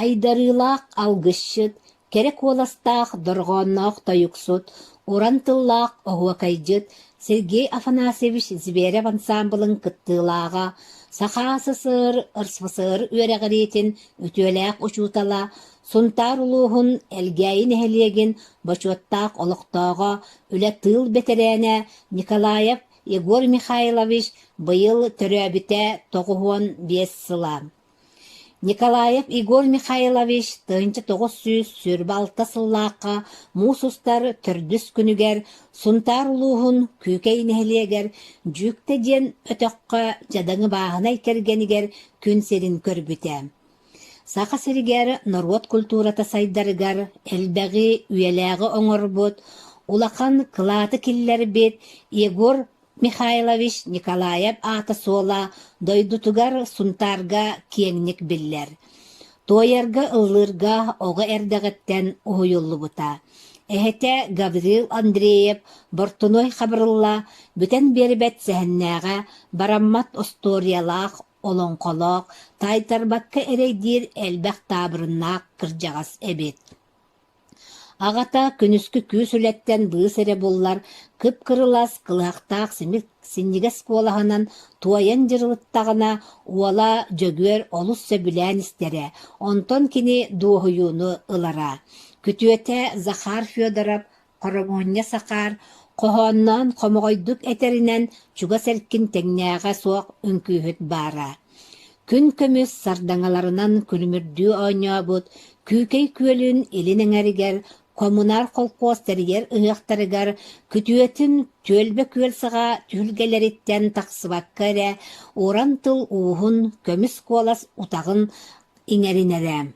Айдарылақ алгышшыт, керек оластақ дұрғаннақ тайықсут, урантыллақ оғуакайжыт, Сергей Афанасьевич Зверев ансамблын кыттылаға, сақасы ырсвысыр өрәғіретін үтөләқ ұчутала, сунтар улуғын әлгәйін әлеген бачуаттақ олықтаға үлі тыл бетерәне Николаев Егор Михайлович быйыл төрәбіте 95 сыла. Николаев Игорь Михайлович 1900 сүрбалта сыллаққа мусустар түрдіс күнігер, сунтар улуғын күйкейнелегер, жүкті ден өтіққа жадаңы бағынай кергенігер күн серін көрбіте. Сақа сірігер народ культурата сайдарыгар, әлбәғі үйеләғі оңыр бұд, улақан қылаты келлер бет, Егор Михайлович Николаев аты сола дойдутугар сунтарга кеңник биллер. Тойарга ыллырга оға әрдәғіттен ұйылы бұта. Әхеті Гаврил Андреев Бортуной қабырылла бүтін бербет сәхіннәға бараммат осториялақ, олонқолақ, тайтарбакка әрейдер әлбәқ табырыннақ кіржағас әбет. Ағата күнүскү күүс үлеттен быыс эре боллар, кып-кырылас кылақтақ синнигес куолаһынан туайан жырылыттағына уала жөгөр олус сөбүлән истере, онтон кини дуохуюну ылара. Күтүөте Захар Федоров Коромоння сақар, қоһоннан қомоғойдук этеринен чуга сәркин теңнәға соқ үңкүүхүт бара. Күн көмүс сардаңаларынан күлүмүрдүү ойнобут, күүкей күөлүн илин эңеригер, коммунар колхоз терьер ыһыахтарыгар күтүөтүн түөлбе күөлсыға түлгелериттен тақсыбаккаре, уран тыл уухун көмүс куолас утағын иңеринере.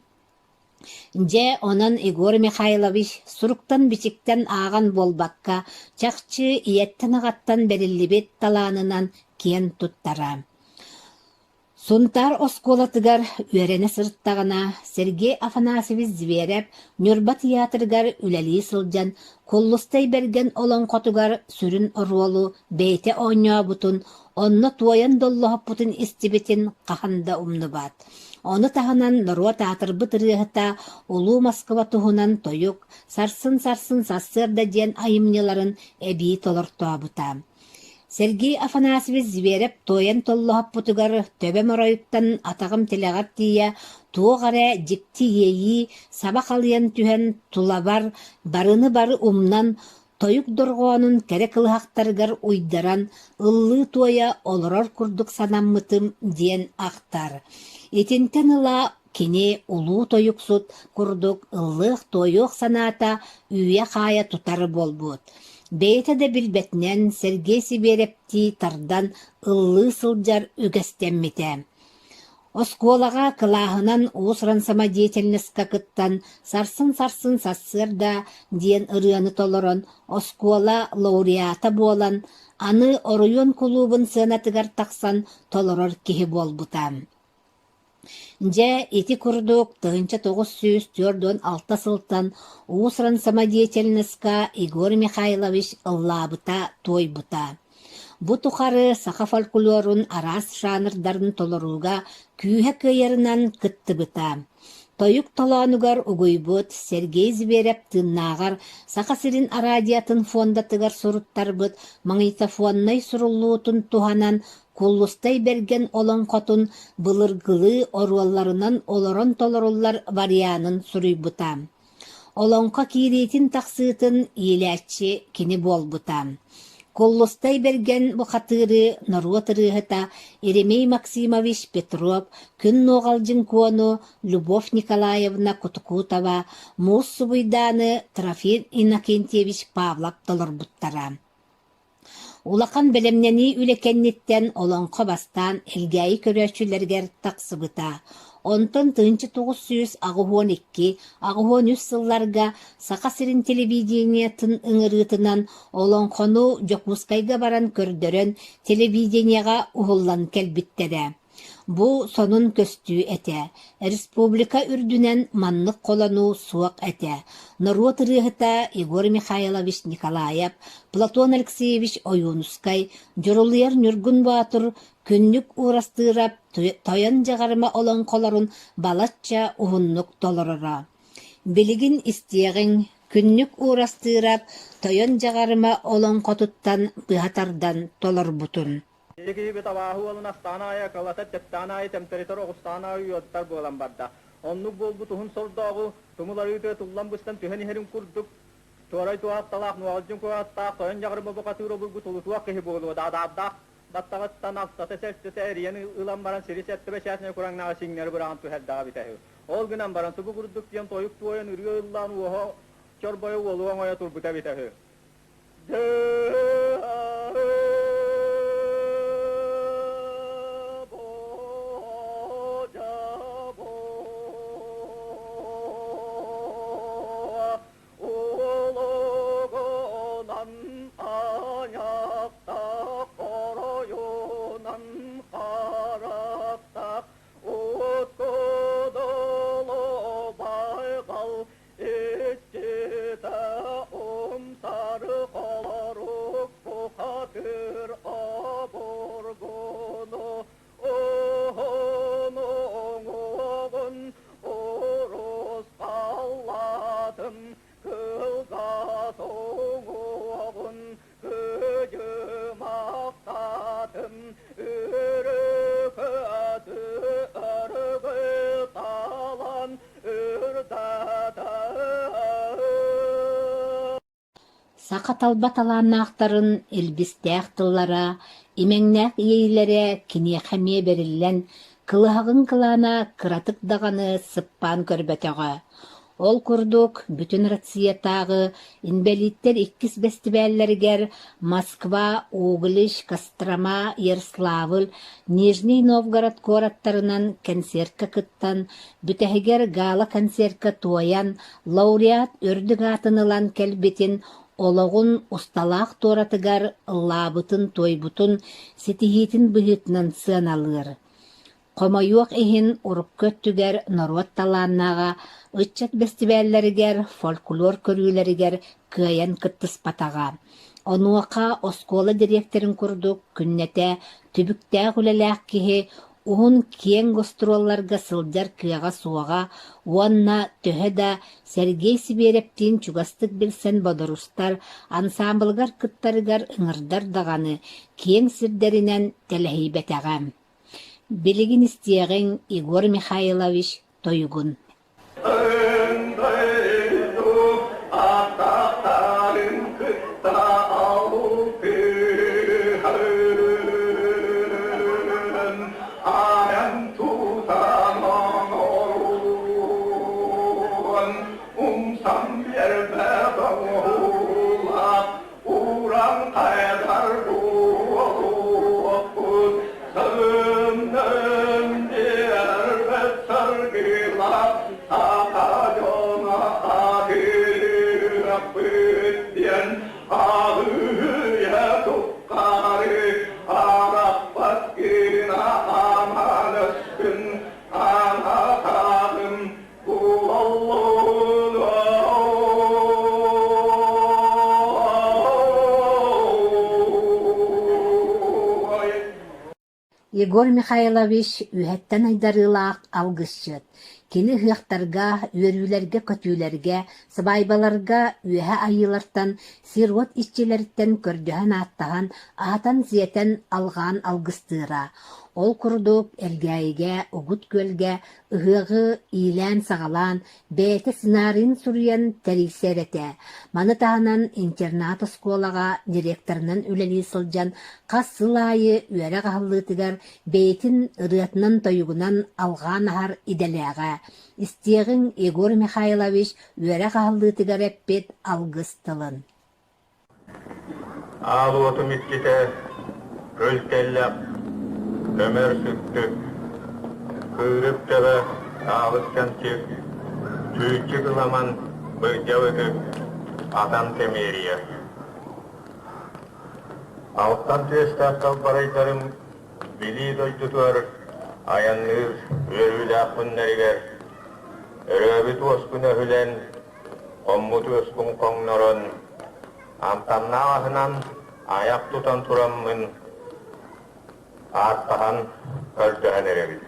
Же онан Егор Михайлович суруктан бичиктен аған болбакка, чакчы иеттен ағаттан бериллибет таланынан кен туттара. Сунтар осколатыгар үерене сырттағына Сергей Афанасьевич Зверев Нюрба театрыгар үләли сылжан, коллустай берген олон қотугар сүрін оруолу бейте ойня бутун, онны туаян доллоғып бутун истибетин қаханда умнубат. Оны тағынан Нұрва театр бытырығыта улу Москва туғынан тойук, сарсын-сарсын сассырда ден айымнеларын әбей толыртуа бута. Сергей Афанасьевич Зверев тоян толлоғып бұтығар төбе морайыттан атағым телеғат тия туғаре жікті ейі сабақ алыян түхен тулабар барыны бары умнан тойук дұрғуанын кәрі қылғақтарғар уйдаран ыллы тоя олырор күрдік санаммытым ден ақтар. Етентен ыла кене улу тойуксут күрдік ыллық тойуқ саната үйе қая тұтары болбуд. Бейте де билбетнен Сергей Сиберепти тардан ыллы сылжар үгестеммите. Осколаға кылағынан уусран самодеятельностька кыттан сарсын-сарсын сассырда диен ырыаны толорон Оскола лауреата болан, аны Оруйон клубын сынатыгар тақсан толорор кихи болбутам. Же ити курдук 1946 сылтан уусран самодеятельностька Игорь Михайлович ыллабыта тойбута. Бу тухары саха фольклорун арас жанрдарын толоруга күйе кыйырынан кыттыбыта. Тойук толанугар угуйбут Сергей Зверев тыннағар саха сирин арадиятын фондатыгар суруттарбыт маңитофоннай суруллуутун туханан куллустай берген олон котун былыргылы оруалларынан олорон толоруллар варианын суруйбута. Олонқа кирейтин тақсыытын иелячи кини болбута. Коллустай берген бұқатыры Нұрва тырығыта Еремей Максимович Петров, күн ноғалжын кону Любовь Николаевна Кутукутова, Мус Субайданы Трофим Иннокентьевич Павлов толыр бұттара. Улақан білімнені үлекеннеттен олонқа бастан әлгәйі көрәчілергер тақсыбыта. Онтон 1912 ағуон сылларга сақа сирин телевидение тын ыңырытынан олонқону жокмускайга баран көрдөрөн телевиденияға уғыллан кәлбіттере. Бу сонун көстүү эте. Республика үрдүнен маннык колону суак эте. Народ рыгыта Егор Михайлович Николаев, Платон Алексеевич Оюнускай, жорулуяр Нюргун Батур күннүк урастырап, тойон жагарма олон колорун балатча ухуннук толорора. Билигин истиэгин күннүк урастырап, тойон жагарма олон котуттан быхатардан толорбутун. Iki tawahu olun astanaya kalatat jettanaya temperatör ogustanaya yottar bolan barda. Onnuk bolbu tuhun sordağı tumuları tullan bustan tüheni herin kurduk. Toray tuat talak nualcun ko atta koyan jagarma bokaturo bulgu tulutuak kehi bolu da da battagattan altta seste eriyeni ılan baran sirisette beşasne kurang na singner buran tu hedda bitehu. Ol günan baran tubu kurduk diyen toyuk tuoyan ürüyo ıllan uho çorboyu oluğan oya turbuta bitehu. Сақаталбат алааннаақтарын элбистәқ тыллара, имеңнәқ иейләре кинеқәме беріллән, кылығын кылана кыратык дағаны сыппан көрбәтәға. Ол күрдік бүтін рациятағы инбелиттер иккіс бәстібәлләргер Москва, Углиш, Кострома, Ярославль, Нижний Новгород кораттарынан концертка кыттан, бүтәһигер гала концертка туаян, лауреат өрдік атынылан кәлбетін Олоғын усталақ торатыгар лабытын тойбутун сетихитин быһытнан сыаналыр. Комойуақ ихин уруп көттүгер народ талааннаға ыччат бестибәлләригер, фольклор көрүүләригер кыайан кыттыспатаға. Онуақа оскола директорын курдук күннәтә түбүктә гүләләк киһи Уһун киен гостролларга сылдьар кыаға суаға, уанна төһө Сергей Сиберептин чугастык билсен бодорустар, ансамблгар кыттарыгар ыңырдар дағаны киен сирдеринен телэһийбэтэҕэм. Билигин истиэҕиҥ Егор Михайлович Тойугун. Егор Михайлович үһәттән айдарылаақ алгысчыт. Кини хыяқтарға, үөрүүләргә, көтүүләргә, сыбайбаларга үөһэ айылартан, сирвот иччиләрттен көрдөһөн аттаһан, аһатан зиэтен алгаан алгыстыыра. Ол курдук элгәйге, угут көлгә, ыһыгы иилэн сагалаан, бэйэтэ сценарийын суруян тәриксэрэтэ. Маны таһанан интернат оскуолага директорунан үлэлии сылдьан, хас сылайы үөрэ хаһыллыытыгар бэйэтин ырыатынан тойугунан алгаан аһар иделээҕэ. Истиэҕиҥ Егор Михайлович үөрэ хаһыллыытыгар эппит алгыс тылын. Алуотум икките көлтеллэп Ömer süttü, kıyrıp tebe, ağızken çek, tüyçü kılaman, bıcavıtıp, atan temeriye. Alttan tüyestak kalparaytarım, bili doydutur, Ayanır örüyle kunleriger. Öröbüt oskun öhülen, ommut oskun koңnoron, amtamna ahınan ayak tutan turamın, arttahan költöhen erebit.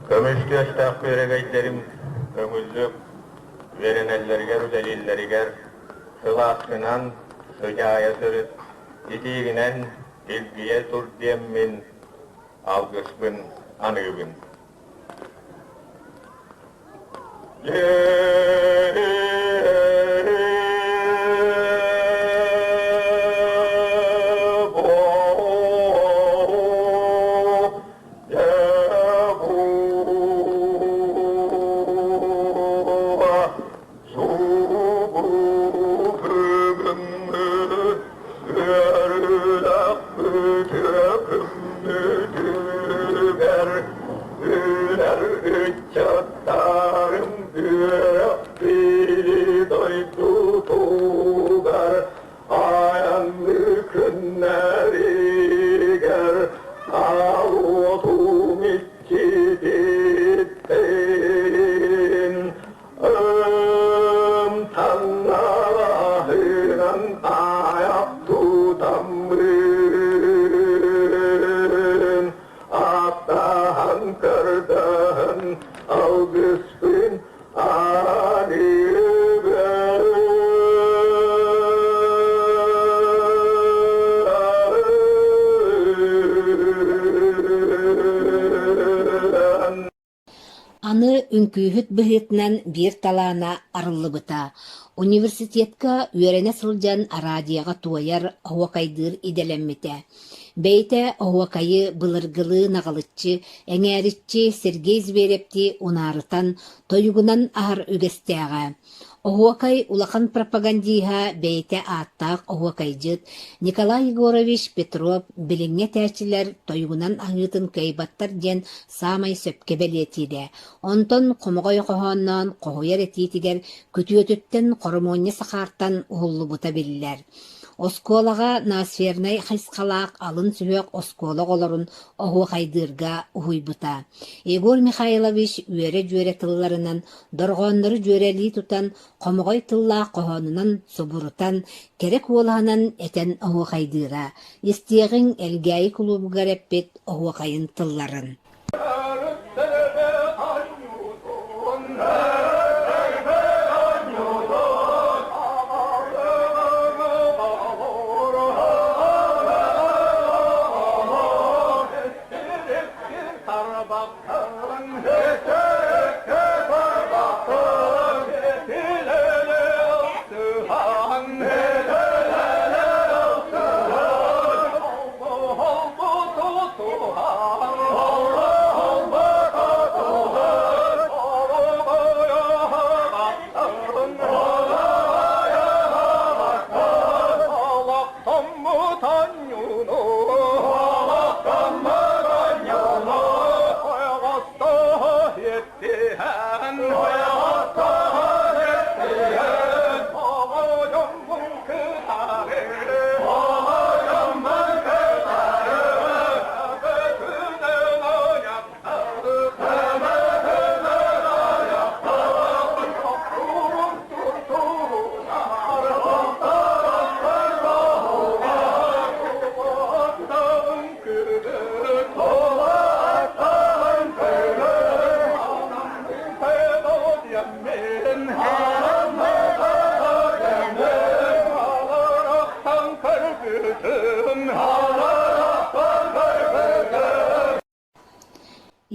Kömüşkü östaq böregeylerim, kömüllük, verenellerger, üdelillerger, sılaskınan, sıcaya sürüt, itiğinen, ilgiye tur diyemmin, algıspın, anıgın. Аны үңкүүһүт быһыытынан биир талаана арыллыбыта. Университетка үөрене сылдьан радиоға туойар оһуокайдыыр иделэммите. Бэйте оһуокайы былыргылыы наҕалыччы, эҥээриччи Сергей Зверевти унаарытан тойугунан аһар үгэстээҕэ. Оһуокай улахан пропагандииһа бэйте ааттаах оһуокайдьыт Николай Егорович Петров билиҥҥэ тээчилэр тойугунан аһыытын кыайбаттар диэн саамай сөпкө белиэтиилэ. Онтон хомоҕой хоһоонноон хоһуйар этиитигэр күтүөтүттэн хоромуонньа сахаартан уһуллубута биллэр. Оскуолаға Ноосфернай хайсқалаақ алын сүһөк оскуолақ олорун оһуокайдыырга уһуйбута. Егор Михайлович үөрэ дьүөрэ тылларынан дорҕооннору дьүөрэлии тутан хомоҕой тыллаах хоһоонунан собурутан кэрэ куолаһынан этэн оһуокайдыыра. Истиэҕиҥ элгээйи кулуубугар эппит оһуокайын тылларын.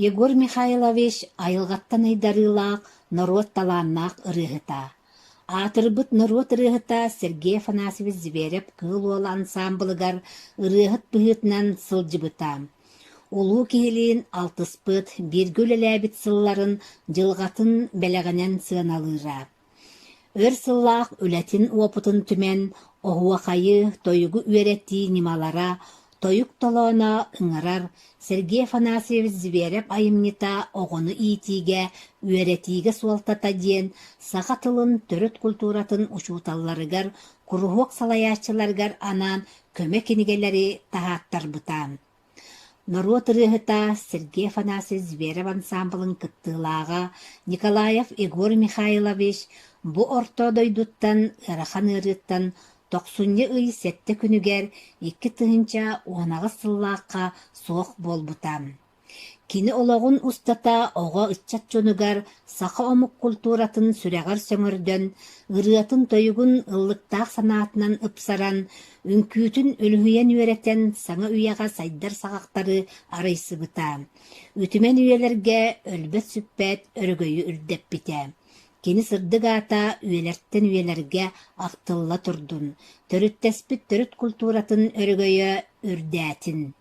Егор Михайлович айылғаттан айдарылаақ народ таланнаақ ырыһыта. Атырбыт народ ырыһыта Сергей Афанасьевич Зверев кыл уол ансамблыгар ырыһыт быһыытынан сылдьыбыта. Улуу киһилиин алтыспыт биргүл элээбит сылларын дьылҕатын бэлэҕинэн сыаналыыра. Өр сыллаах үлэтин уопутун түмэн оһуокайы тойугу үөрэттии нималара тойук толоона ыңарар Сергей Афанасьевич Зверев айымнита оҕону иитиге, үөретиге суолтата диэн саха тылын төрөт культуратын учууталларыгар, куруһуок салайааччыларгар анаан көмө кинигелери таһааттарбытаан. Народ ырыһыта Сергей Афанасьевич Зверев ансамблын кыттыылаага Николаев Егор Михайлович бу орто дойдуттан ырахан ырыттан токсунья ый сетте күнүгер 2 тыһынча уонагы сыллаакка суох болбутам. Кини ологун устата ого ыччат чонугар саха омук культуратын сүрэгар сөңөрдөн, ырыатын тойугун ыллыктаах санаатынан ыпсаран, үңкүүтүн өлүһүйэн үөретен саңа үйяга сайдар сагактары арайсыбыта. Үтүмен үйелерге өлбөт сүппэт өргөйү үрдеппите. Кини сырдык ата үелерттен үелерге актылла турдун. Төрүттеспит төрүт культуратын өргөйө үрдәтин.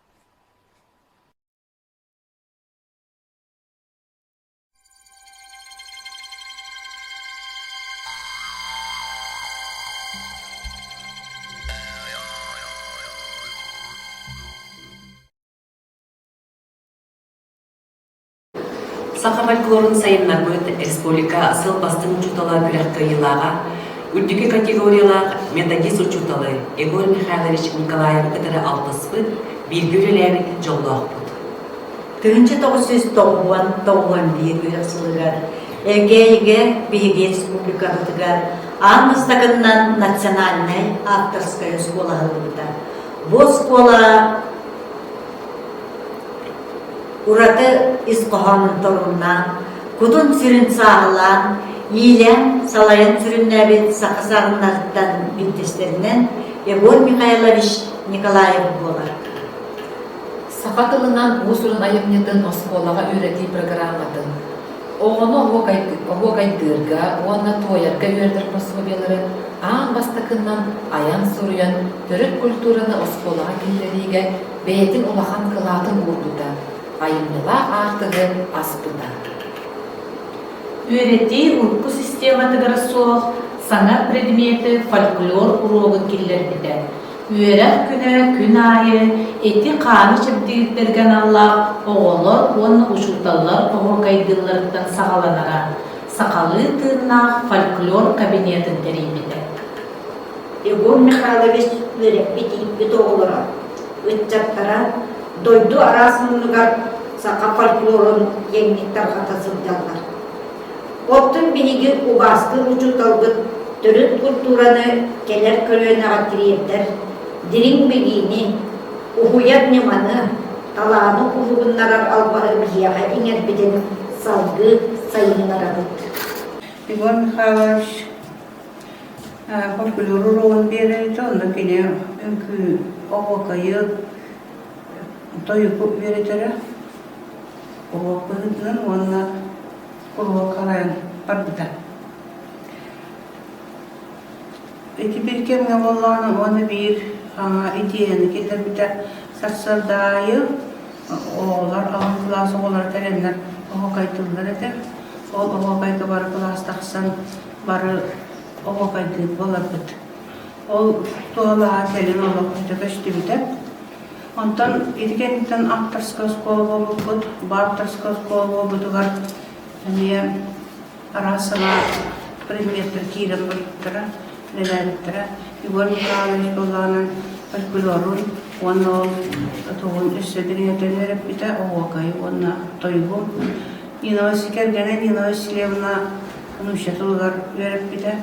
Саха фольклорун сайыннарбыт республика асыл бастың учутала күрәк кыйылаға, үрдүкі категориялақ методист учуталы Егор Михайлович Николаев кытары алтыспыт, билгүреләбит жоллоқпыт. 1991 күрәк сылыгар, Эгейге биһиги республикабытыгар, анмыстакыннан национальная авторская школа хылбыта. Бу школа ураты искоханын торунна, кудун сүрін сағылан, ийлен салайын сүріннәбет сақысағыннарыттан бинтестерінен Егор Михайлович Николаев болар. Сақатылынан ұсырын айымнетін осколаға үйрети программатын. Оғыны оғайдырға, оғына тойарга үйердір пособиялары, аң бастықынан аян сұруян түрік культураны осколаға келдеріге бәйетін олахан қылатын ұрдыда. Айымныла артығы аспыда. Үйрети урку систематыгар соқ, саңа предметі фольклор урогы келдерді. Үйерек күні, күн айы, эти қаны чебдігіттерген аллақ, оғылыр, оны ұшылталар оғырқайдылардан сағаланара. Сақалы тыынақ фольклор кабинетін тереймеді. Егор Михайлович бит оғылыра, үтчаттара, дойду арасынығар сақа фольклорын еңніктер қатасылдалар. Оттың биниги убасты учуталбыт төрүт культураны келер көрөөнага кириердер, дирин бигини, ухуят неманы, талааны кулугуннарар албары бияға иңер биден салгы сайынарабыт. Егор Михайлович фольклор урогун береді, онда келе үнкі оғақайы тойуку беретері, оғақайыдың онна оғақарайын барбыда. Эти беркемге болғаны оны бір идеяны келдер біті сарсардайы оғылар, ағын класы оғылар тәренлер оғақайтылдар еті. Ол оғақайты бары класс тақсан бары оғақайты болар бұд. Ол туғалаға тәлін оғақайты көшті біті. Онтан едігеніктен авторская школа болу бұд, барторская школа болу бұдығар арасыға предметтер кейрен бұдықтыра, леләліктіра. Егор Михайлович болғанын фольклорын, оны ол туғын үсседірін өтелеріп біті, оғақайы, оны тойғым. Нина Василевна, Нина Василевна ұнышатылғар өріп біті,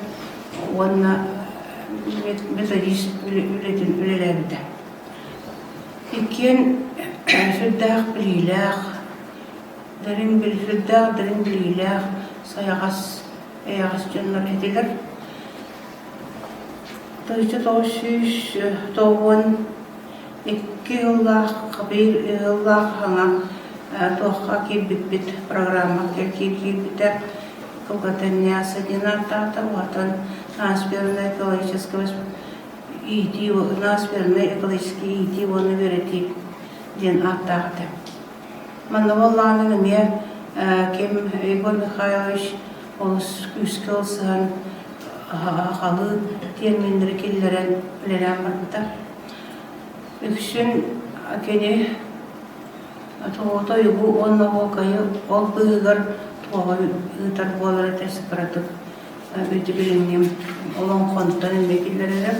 оны методист үлелерді. Икен сүрдәқ білейләқ, дәрін білейләқ, саяғас, әяғас жөнлер әділер. 1992 жыллақ ғана тоққа келбет программа келбеті колготанне осадинатата, ватан насперное экологическое насперный экологический иди оны верети ден аттақты. Мана болғаны ме кем Егор Михайлович олыс күскі олсыған қалы терминдері келдерін білерен барбыда. Үксін kene toyugu onna okayı ol bıgar tuğay ıtar bolara tersi karatık ötü biliniyim olan konttan emekillerine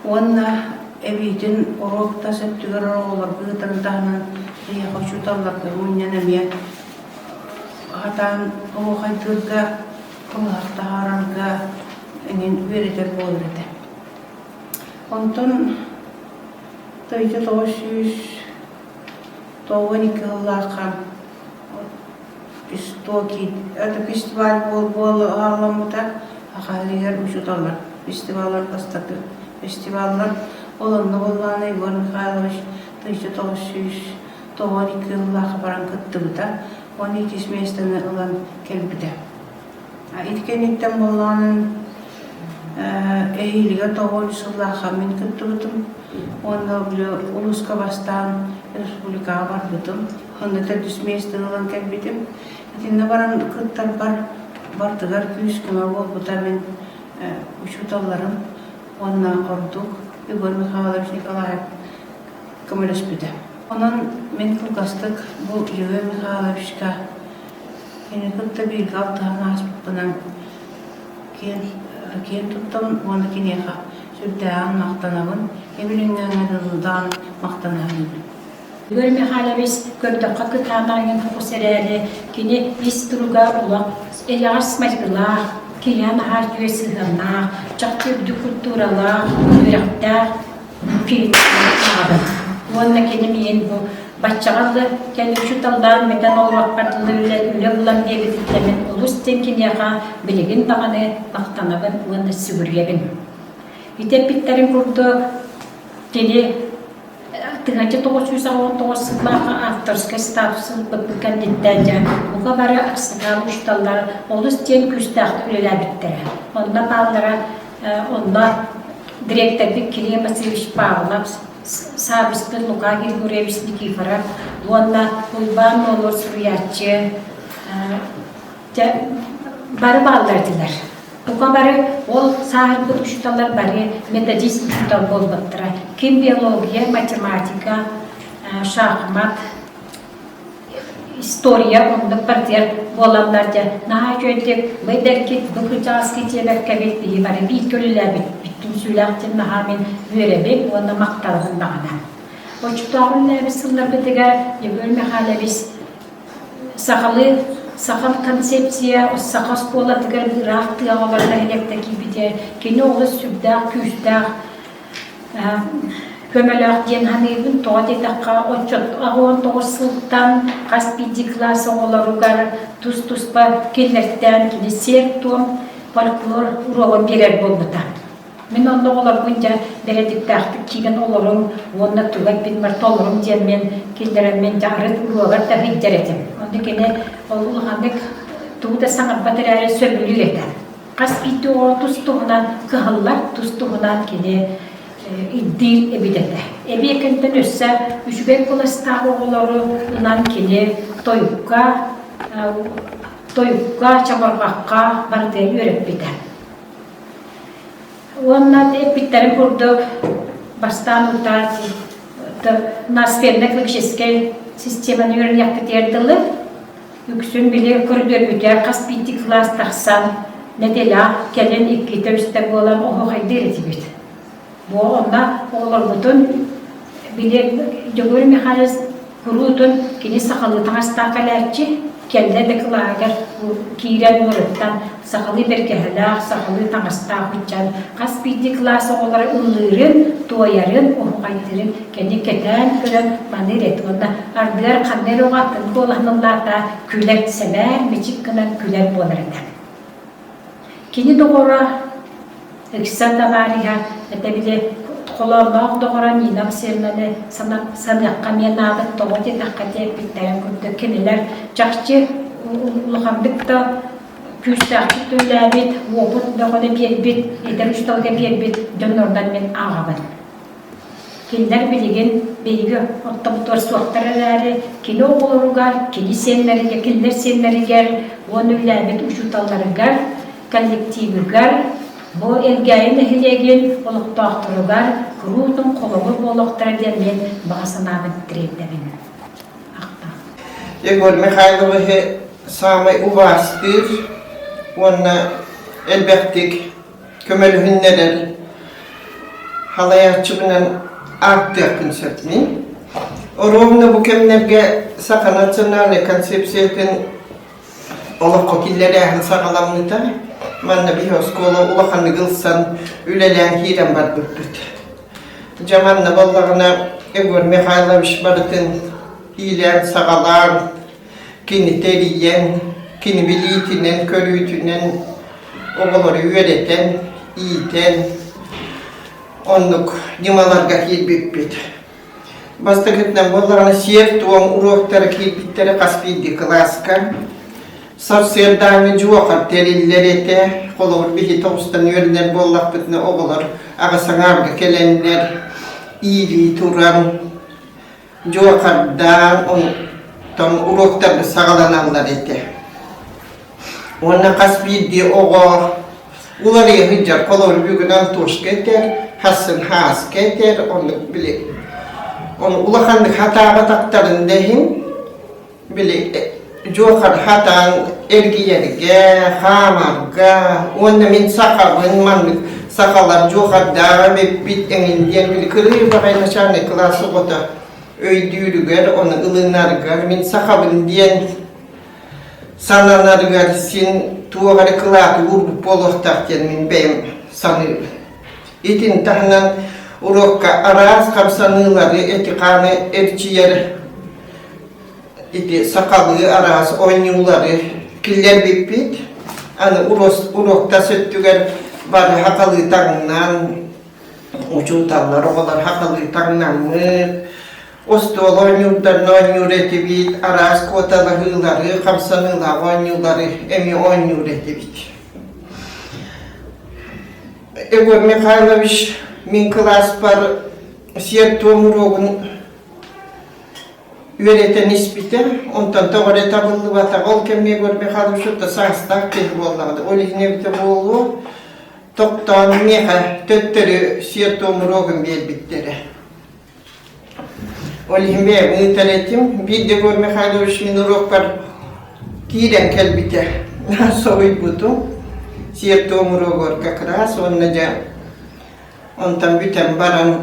onna evitin orokta septüger olar bıgarın dağının diye hoşu tallardı munyanemiye hatan o haytırga kulakta hararga enin vereter bolara ondan tayca toşuş To'g'ri kıllarga istoki это festival bol ağlamda ahaliler uçutarlar festivallar bastırdı festivallar olanı olanı Igor Mikhailovich tayca toşuş To'g'ri kıllarga baran kıttı da onu ismestene olan kelbide itkenlikten bolanın ehiliga To'g'ri kıllarga men kıttı onda bile uluska bastan Respublika var butum. Onda da düşmeyesten olan kelbitim. Atinne baran kıttar bartıgar küsküme ol buta ben uçutallarım. Onna orduk. Igor Mikhailovich Nikolayev kömeleşpide. Onun men kılgastık bu Igor Mikhailovich'ka yine kıtta bir kaltağına aspıpınan kiyen tuttum onu kineha. Sübdağın maqtanağın, ebilingağınıdan maqtanağın. Igor Mikhailovich gördüğü kıtağınağın fokusörleri kini istruga ula elas majgılar, kiyan harcı sığınlar, çaktırdı kulturalar, yürekler, filmler. Onda kini miyen bu başçağılı kendi şu taldan meden olarak partılı üle bulan diye gidiklemin olus tenkini yağa biligin dağını maqtanağın onda sübürgevin. Vitepitlerin kurdu kini Tengahnya toko susah untuk sebelah afterska status bebukan ditanya. Buka bara aksekal ustalar, olus jen küstah üleler bitter. Onda pallara, onda direktör bir kiliye masiliş bağlap, sabisli lukagir gurevisli kifara. Onda uyban olur suriyatçı, bara bağlardılar. Buka bari ol sahip ustalar bari metodist ustal bolbattıra. Kim biyologiya, matematika, şahmat, historia onda partiyer bolanlarca naha jöntek bederkit bıkıcaski tebekkevet diye bari bir kölüler bittim süylaktin naha men yürebek onda maktalığın dağına. O çutağın bir sınır bitiga Igor Mikhailovich Sakal konsepsiya, sakal skola tıgar bir rahatlığa olarlar elekteki biter. Kini oğlu sübdağ, küstağ, kömelak diyen hanevin toğde dakika oçot. Ağon toğusıldan kaspidi klası olarıgar tuz-tuzpa kellerden kini sertum folklor uğrağın birer bolbuta. Men onda olar bunca beredik dağıtık kigen olarım, onda tuğak bin martollarım diyen men kellerem men jarıt uğrağır da hicceretim. Onda kene Allah'ındık tuğda sanat materyali sömürü eder. Kaspidi o tustuğundan kıhallar, tustuğundan kene iddil ebidete. Ebiyekenden össe, üçbek olastağı oğulları ulan kene toyukka, çamargakka barıdayı örep biter. Onlar da bitlerin kurduk, bastan utar, nasfernek lükşeske sistemanı yörün yakıt yerdilir. Yüksün bile koridor büter, kaspidi klas taksan, nedela gelen ikkite üstte olan oğu haydir etibit. Bu onda oğlar butun bile Igor Mikhailovich kurutun kini sakalı tanışta kalerçi kelle de kılagar kiren oruktan sakalı berkehala sakalı tanışta hüccan kaspidi klası oğları ıllırın toyarın oğu haydirin kendi keten gören manir et onda ardılar kanner oğatın kolahınlarda küler sever meçik kınan küler bolarından kini doğru ikisat da bariha bile kolonlar doğru ninam sermene sanakka menağıt doğru takkate bitlerin kurdu kiniler çakçı uluğandıkta küstahçı tüllabit voput doğru bir bit eder ustalga bir bit dönordan men ağabın kinler bilgin bilgi ottabıtor suaktarları kini oğulurugar kini senleri kinler senleri gel onu labit uçutalları gar kollektivigar Бу элгәйин эхилеген олуктаахтырыгар крутун колобур болохтара дермен багасынабын тирендебин. Егор Михайлович самый уважаемый, он elbette kömel hünneler halayatçımın arttığını söyleyeyim. Orumda bu kemlerge sakanasyonel konsepsiyetin Allah kokilleri ahın sakalamlıda manna bir hoskola ulakanı gılsan ülelen hiren var büktüt. Jamanna ballağına Egor Mihайлович barıtın hilen sakalan kini teriyen, kini bilitinen, körütünen oğulları öğreten, iyiten, onluk dimalarga hilbipit. Bastıkıttan bollarına siyer tuğum urokları hilbitleri kaspiydi klaska. Sosyaldami juokat terillerete, kolor bihi toğustan yörler bollak bitne oğullar, ağasanarga kelenler, iyiliği turan, juokatdan ton urokları sağlananlar ete. Ona kaspiydi oğul, uları hıcar kolor büyüğünden toş getir, hasın has getir, onu bile. Onu ulakandık hatağa taktarındayım, bile Jokar hatan ergiyerge, hamarga, onda min sakabın manlık sakalar jokar dağa ve bit enginden bile kırıyor bakayım aşağıya klası kota öydüğüger, onu ılınargar, min sakabın diyen sananargar sin tuğarı kılatı vurdu polohtakten min beyim sanıyor. İtin tahnan urokka araz kapsanıları etikanı erçiyer iti sakalı aras oynayuları killer bipit anı urokta söttüger bari hakalı tağından uçutallar oğlar hakalı tağından mı ostol oynayularını oynayur etibit aras kotalı hıları kapsanılar oynayuları emi oynayur etibit Egor Mihайлович min klas par siyertomurogun öğreten ispite, ondan da oraya buldu vata ol kemge görme halı şu da sağstak bir bolladı. Olijine bite bollu. Toktan meha tötteri siyertomurogun belbitleri. Olijime müteletim bir de görme halı şu min urok par kiren kelbite. Soy butu. Siyertomurogor kakras onnaja. Ondan biten baran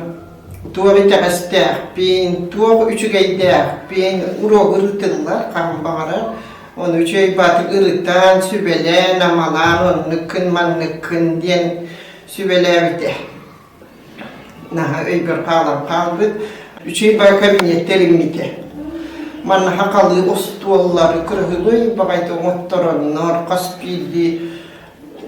tuo vitagastaq pin tuo üçügeydaq pin urog ırıtırlar kambara onu üçey batı ırıtan sübele namalan nıkkın man nıkkın diyen sübele vite naha öybür kalam kalbıt üçey bay kabinetlerim vite man hakalı ostuolları kırhıgıy bagayta mottoronlar kaspildi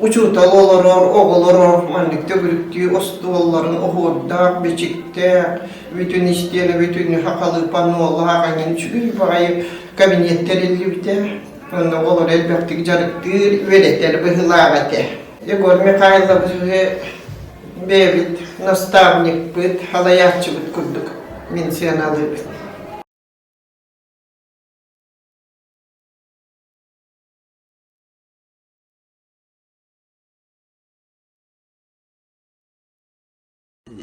uçutal olurur, oğulurur, manlık tögürüktü, ostuolların oğurda, beçikte, bütün isteyene, bütün hakalı panoğlu, hakanin çünkü bagayı kabinetleri bite, onu olur elbette jarıktır, öğretir, bıhılağate. Egor Mihайлович bebit, nastavnik bit, halayatçı bit kurduk, mensiyonalı bit.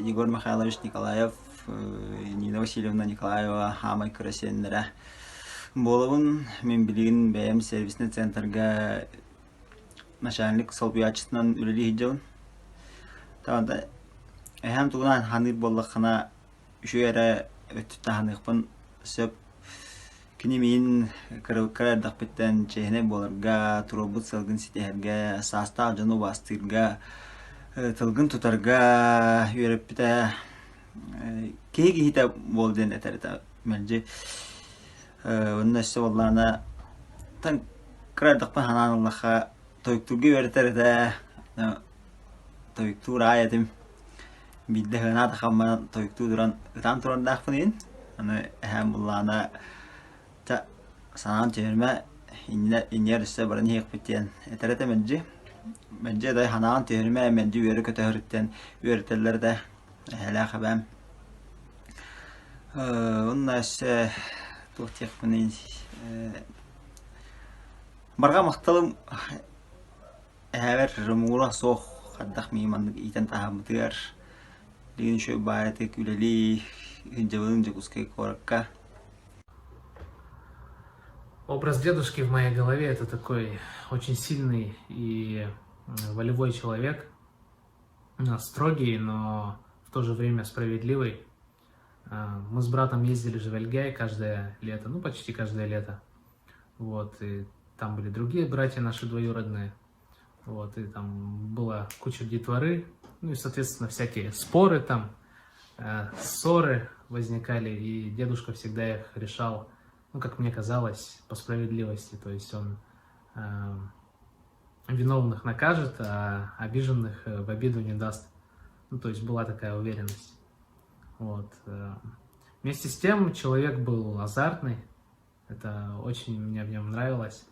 Егор Михайлович Николаев, Нина Васильевна Николаева, Хамай Красенлері болуын, мен білген бәйім сервисный центрға начальник солбиячысынан үлелі хиджауын. Тағында, әйхам тұғынан ханыр болықына үші әрі өттітті ханықпын сөп кені мен кірдіқ біттен чейіне болырға, тұробыт сылғын сетерге, саста ажыну бастырға, тылгын тутарга үйреп бите кейги хите болден этерите менже онна сөз боллана тан крадыкпа хананлыха тоyuktурга үйретерде тоyuктур аятым бидде хана да хамма тоyuктур туран тан туран дахпын аны һәм буллана та санан терме иннер сөз баран хек битен этерете менже Bence de hanan tehrime emendi üyeri kötü hıritten üyeritler de hala xabam. Onunla ise tuhtiq bunu barga maqtalım haber mura soq хаддах мииманнык итен таамытыар лигин шо баатык үлели хинжабын жакускай коракка. Образ дедушки в моей голове — это такой очень сильный и волевой человек, строгий, но в то же время справедливый. Мы с братом ездили в Живельгяй каждое лето, ну почти каждое лето. Вот, и там были другие братья наши двоюродные. Вот, и там была куча детворы, ну и, соответственно, всякие споры там, ссоры возникали, и дедушка всегда их решал, ну, как мне казалось, по справедливости. То есть он виновных накажет, а обиженных в обиду не даст. Ну, то есть была такая уверенность. Вот. Вместе с тем человек был азартный, это очень мне в нем нравилось.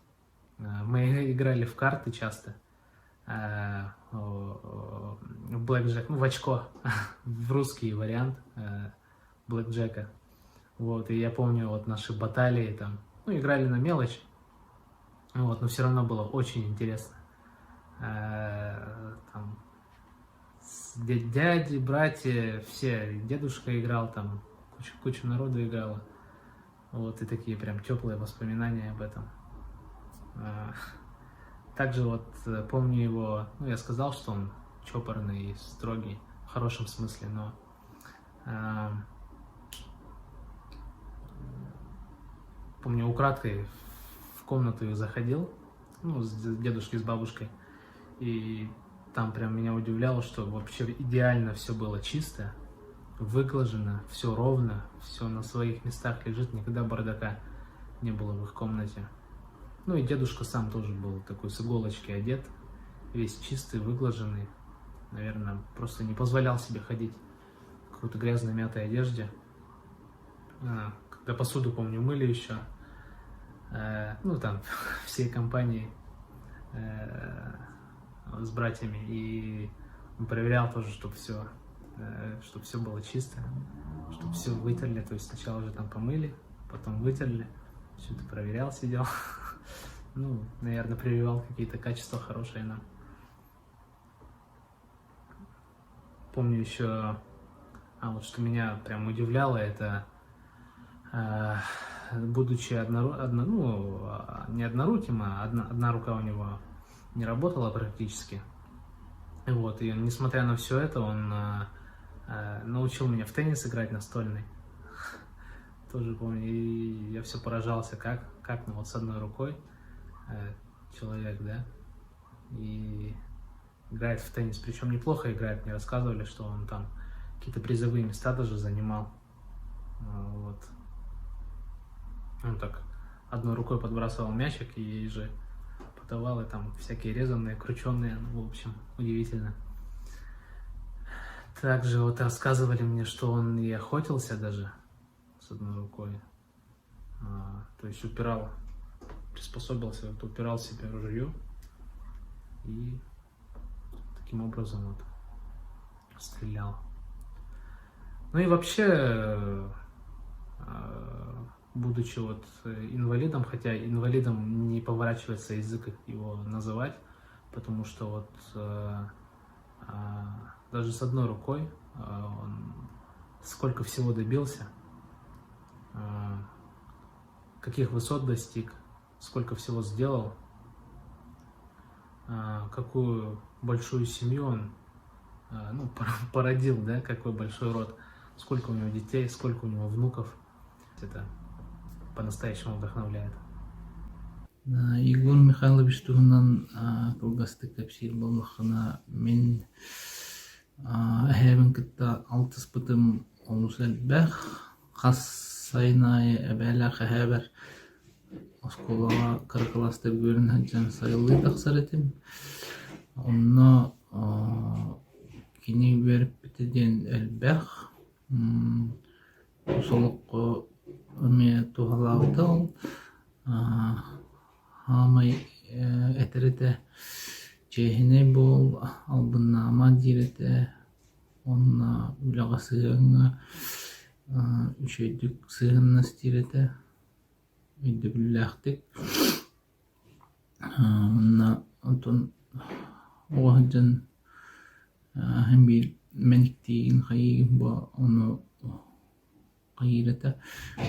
Мы играли в карты часто, в блэкджек, ну, в очко, в русский вариант блэкджека. Вот, и я помню вот наши баталии там, ну, играли на мелочь, вот, но все равно было очень интересно. Там дяди, братья, все, дедушка играл там, куча народу играла. Вот, и такие прям теплые воспоминания об этом. Также вот помню его, ну, я сказал, что он чопорный и строгий, в хорошем смысле, но помню, украдкой в комнату я заходил, ну, с дедушкой, с бабушкой, и там прям меня удивляло, что вообще идеально все было чисто, выглажено, все ровно, все на своих местах лежит, никогда бардака не было в их комнате. Ну и дедушка сам тоже был такой с иголочки одет, весь чистый, выглаженный, наверное, просто не позволял себе ходить в какой-то грязной мятой одежде. Когда посуду, помню, мыли еще, ну там всей компанией с братьями, и он проверял тоже, чтобы все было чисто, чтобы все вытерли, то есть сначала уже там помыли, потом вытерли, все это проверял, сидел, ну, наверное, прививал какие-то качества хорошие нам. Помню еще, вот что меня прям удивляло, это будучи не одноруким, а одна рука у него не работала практически. Вот, и несмотря на все это, он научил меня в теннис играть настольный. Тоже помню, и я все поражался, как ну, вот с одной рукой человек, да, и играет в теннис, причем неплохо играет. Мне рассказывали, что он там какие-то призовые места даже занимал. Вот. Он так одной рукой подбрасывал мячик и ей же подавал, и там всякие резанные, крученные, ну, в общем, удивительно. Также вот рассказывали мне, что он и охотился даже с одной рукой. То есть приспособился, упирал себе ружье и таким образом вот стрелял. Ну и вообще, будучи вот инвалидом, хотя инвалидом не поворачивается язык его называть, потому что вот даже с одной рукой он сколько всего добился, каких высот достиг, сколько всего сделал, какую большую семью он ну, породил, да, какой большой род, сколько у него детей, сколько у него внуков. Это по-настоящему вдохновляет. Игорь Михайлович туһунан кылгастык тапсир болмахына мен әһәбен кытта алтыс бытым олусел бәх хас сайнай әбәлә әһәбәр осколага кыркыластыр görün жан сайылы тахсар этим онно кини берип битеден элбәх солоққа öme tuhalağıda hamay eterete cehine bol albınama direte onna ulağa sığınga üşeydük sığınna stirete üdde billahtik onna onton oğacan hem bir meniktiğin hayır bu onu hayırete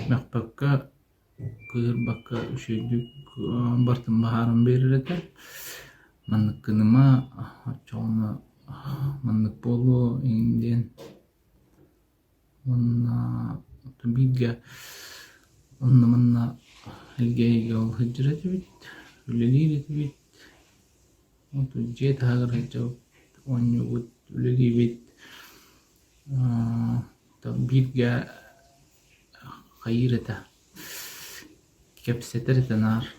mekbakka kıyır bakka üşüdük bartın baharın verirete manlık kınıma çoğuna manlık bolu indiğin onna bilge onna manna ilgeyi yol hicret bit üleliği bit otu jet hagar hicret onyu gut üleliği bit bilge hayırete kepseter tenar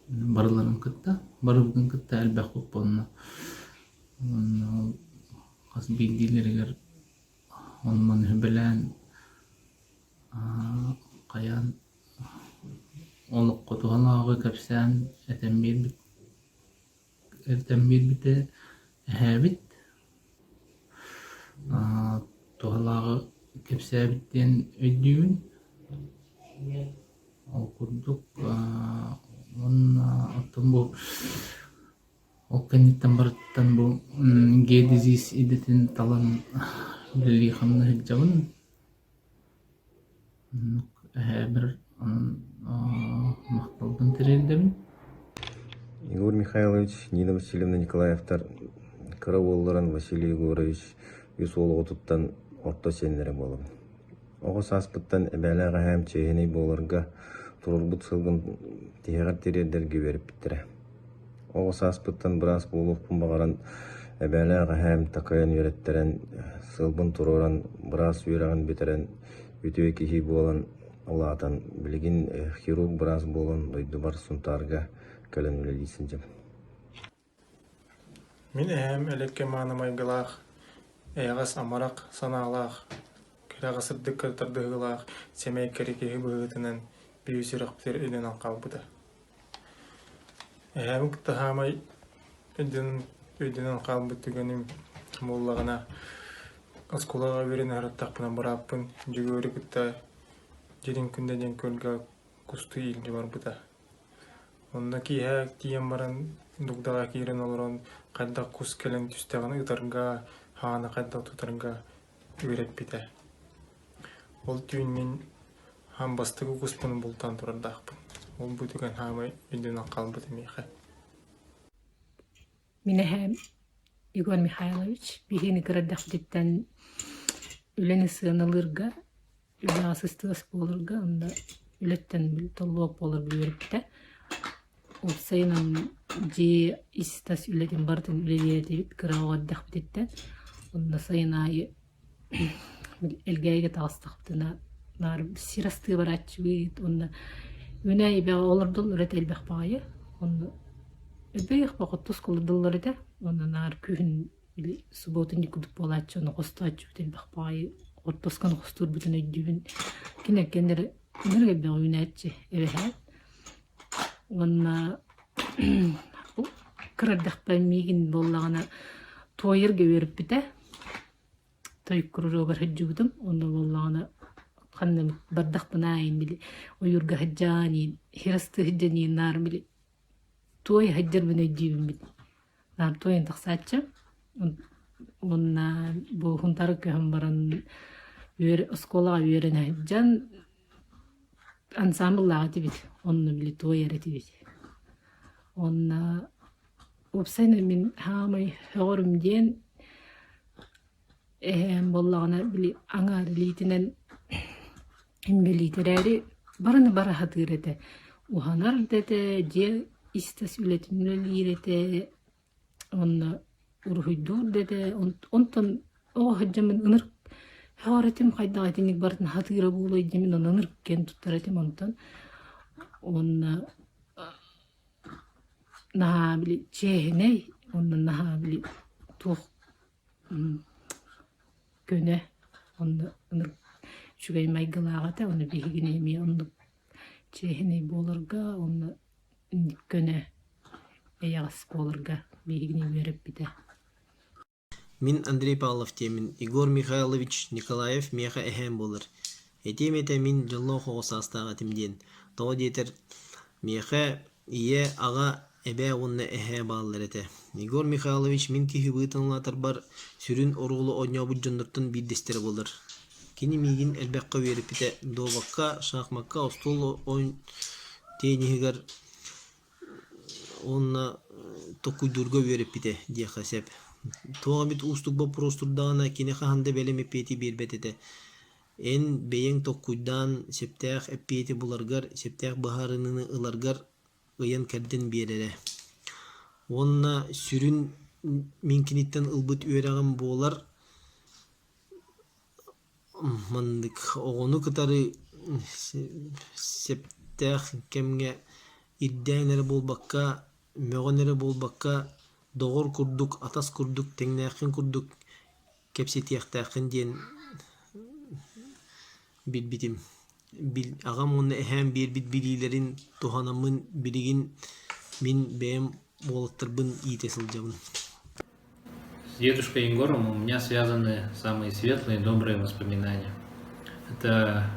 barıların kıtta barıbın kıtta elbek kuponna kas bildiler onman hübelen kayan oluk kutuhalağı kepsen etem bir bite habit tuhalağı kepse bitten ödüğün okurduk onna atın bu okkanitten barıttan bu gedizis idetin talan lili xamna hicabın bir maqtaldan tereldemin Егор Михайлович, Нина Васильевна Николаевтар, Караволларан Василий Егорович, Юсолу туттан орто сенлері болым. Оғы саспыттан әбәләға һәм чейхіней болырға тұрылбыт сылғын тегәр терердерге беріп біттірі. Оғы саспыттан біраз болуқпын бағаран әбәләға һәм тақайын өреттерен сылбын тұроран біраз үйраған бетерен өтөе кехи болан Аллатан білген хирург біраз болан дойды бар сұнтарға кәлін өлелейсін жем. Мен әм әлекке манымайғылақ, әйғас амарақ саналақ, кірағасырды кіртардығылақ, семей кәрекеғі бұғытынан бейусіріқтер өден алқалбыды. Әм күттіғамай өден алқалбы түгенім моллағына аскулаға верен әріттақпынан бұраппын жүгөрі күтті жерін күндеден көлгі күсті елді бар бұда. Онда кейәк тиен баран дугдаға кейрен олырын қайда күс кәлін түстіғаны ұтарынға, хағаны қайда тұтарынға үйрет біті. Ол түйін мен хам бастығы күспінің бұлтан тұрардақпын. Ол бүтіген хамай үйден ақалбы демейхі. Мен әм Егор Михайлович бейхені кірадақ деттен үлені сығынылырға, үлі асыстығыс болырға, онда үлеттен толлоқ болыр бүйіріпті. Sayınan C istas ületin bartın ületiyet kırağı dehbetinden onda sayınayı elgayga tağıstaqtına nar sirastı baratçıvit onda ünay be olurdul üret elbek bağıyı onda elbek bağı tuskulu dılları da onda nar kühün subotun yıkıdıp bolatçı onu qostaçı elbek bağıyı ortaskan qostur bütün ödübün kine kendiri nırgı be oynatçı evet Ona kıradaqpa migin bollağına toyırga verip bide. Toyuk kururuğar hıccuğudum. Onda bollağına qanna bardaqpa nayin bili. Oyurga hıccani, hirastı hıccani nar bili. Toy hıccar bina hıccibim bili. Nar toyun taqsaatça. Ona bu huntarık hem baran skolağa veren hıccan ansambıllağı bili. Onu bili toy ereti bili. Ona opsayna min hamay horum diyen bollağına bili angar litinen imbelitereri barını bara hatırete. Uhanar dede diye istas ületimleri ona urhuydur dede ondan o hacamın ınır horetim kayda etinik barın hatıra bulay demin onu ınır ken tuttaratim ondan ona naha bili çehne onun naha bili tuh köne onu şugay maygılağata onu bihigine mi onu çehne bolurga onu köne eyas bolurga bihigine verip bide. Min Andrei Pavlov temin Igor Mikhailovich Nikolaev meha ehem bolur. Etemete min жылы оқуғы састағы тимден. Тоғы детер меха ие аға эбэ онна эхэ бааллар эте. Егор Михайлович мин киһи быытанлаатар бар сүрүн оругулу оññообут дьоннортун биирдестери болар. Кини мигин элбэкка үөриппите дообакка, шаахмакка остуол он тeenihigэр онна токуйдурга үөриппите диэха сеп. Туоға бит устук вопрос турдаана кини хаханда белеми пети биирбетете. Эн бейен токуйдан септэх эппети буларгар, септэх бахарыныны ыларгар ыйан кэрден биерере. Онна сүрүн минкиниттен ылбыт үөраган болар мандык оғону кытары септэх кемге иддәйнері болбакка, мөғөнері болбакка доғыр курдук, атас курдук, теңнәқин курдук кепсетияқтақын ден билбитим. Ағам оны әхәм бирбит билилерин туханамын билигин мин бәем болаттырбын иетесілжабын. С дедушкой Егором у меня связаны самые светлые и добрые воспоминания. Это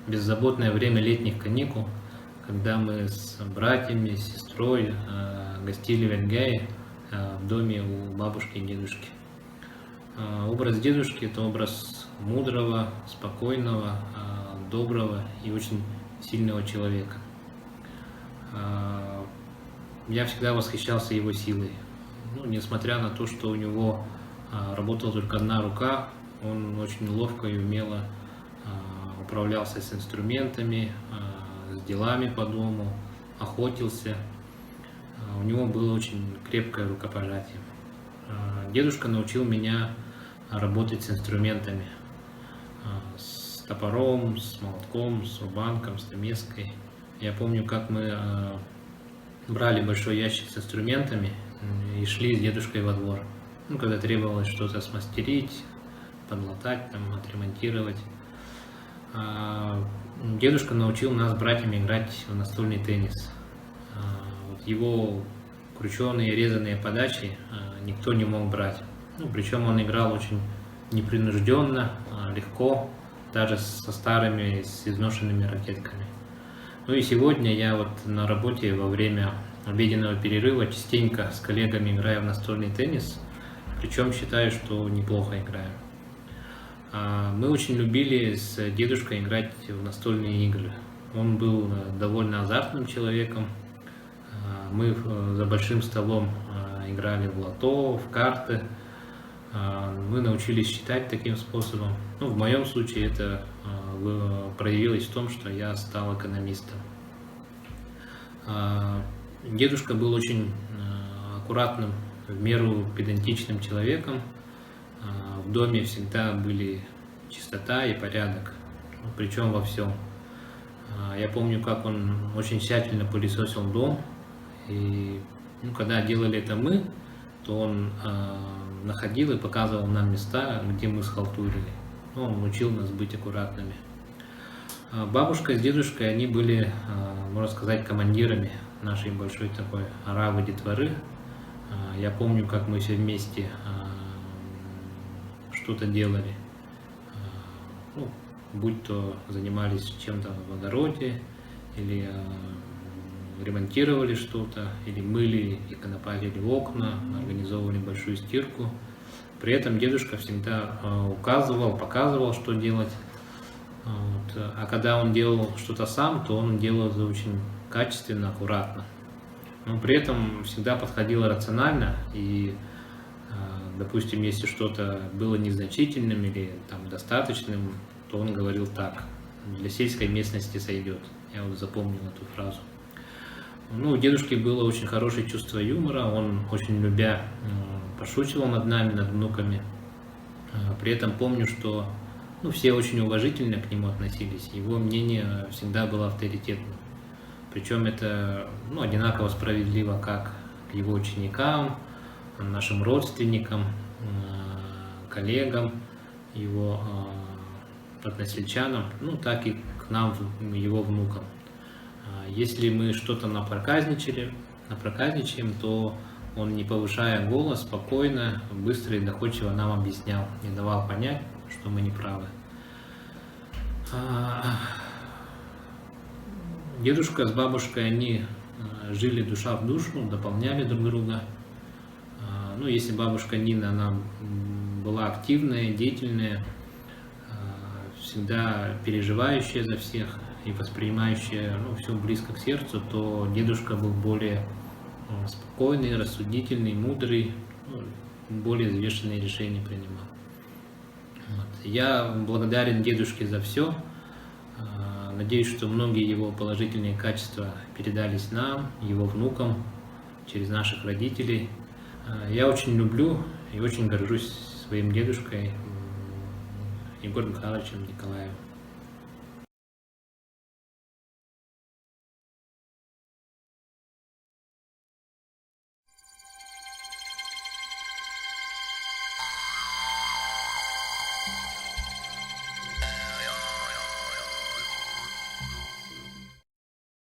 беззаботное время летних каникул, когда мы с братьями, с сестрой гостили в Энгае в доме у бабушки и дедушки. Образ дедушки – это образ мудрого, спокойного, доброго и очень сильного человека. Я всегда восхищался его силой. Несмотря на то, что у него работала только одна рука, он очень ловко и умело управлялся с инструментами, с делами по дому, охотился. У него было очень крепкое рукопожатие. Дедушка научил меня работать с инструментами, с топором, с молотком, с рубанком, с стамеской. Я помню, как мы брали большой ящик с инструментами и шли с дедушкой во двор. Когда требовалось что-то смастерить, подлатать, отремонтировать. Дедушка научил нас с братьями играть в настольный теннис. Его крученые резаные подачи никто не мог брать. Причем он играл очень непринужденно, легко, даже со старыми, с изношенными ракетками. И сегодня я на работе во время обеденного перерыва частенько с коллегами играю в настольный теннис, причем считаю, что неплохо играю. Мы очень любили с дедушкой играть в настольные игры. Он был довольно азартным человеком. Мы за большим столом играли в лото, в карты. Мы научились считать таким способом. В моем случае это проявилось в том, что я стал экономистом. Дедушка был очень аккуратным, в меру педантичным человеком. В доме всегда были чистота и порядок, причем во всем. Я помню, как он очень тщательно пылесосил дом. И когда делали это мы, то он находил и показывал нам места, где мы схалтурили. Он учил нас быть аккуратными. Бабушка с дедушкой, они были, можно сказать, командирами нашей большой такой оравы детворы. Я помню, как мы все вместе что-то делали. Будь то занимались чем-то в огороде, или ремонтировали что-то, или мыли и конопатили окна, организовывали большую стирку. При этом дедушка всегда указывал, показывал, что делать. А когда он делал что-то сам, то он делал это очень качественно, аккуратно. Но при этом всегда подходил рационально и, допустим, если что-то было незначительным или достаточным, то он говорил так: для сельской местности сойдет. Я запомнил эту фразу. У дедушки было очень хорошее чувство юмора, он очень любя пошучивал над нами, над внуками. При этом помню, что все очень уважительно к нему относились, его мнение всегда было авторитетным. Причем это одинаково справедливо как к его ученикам, нашим родственникам, коллегам, его односельчанам, так и к нам, его внукам. Если мы что-то напроказничаем, то он, не повышая голос, спокойно, быстро и доходчиво нам объяснял, не давал понять, что мы не правы. Дедушка с бабушкой, они жили душа в душу, дополняли друг друга. Ну, если бабушка Нина, она была активная, деятельная, всегда переживающая за всех и воспринимающая все близко к сердцу, то дедушка был более спокойный, рассудительный, мудрый, более взвешенные решения принимал. Вот. Я благодарен дедушке за все. Надеюсь, что многие его положительные качества передались нам, его внукам, через наших родителей. Я очень люблю и очень горжусь своим дедушкой Егором Михайловичем Николаевым.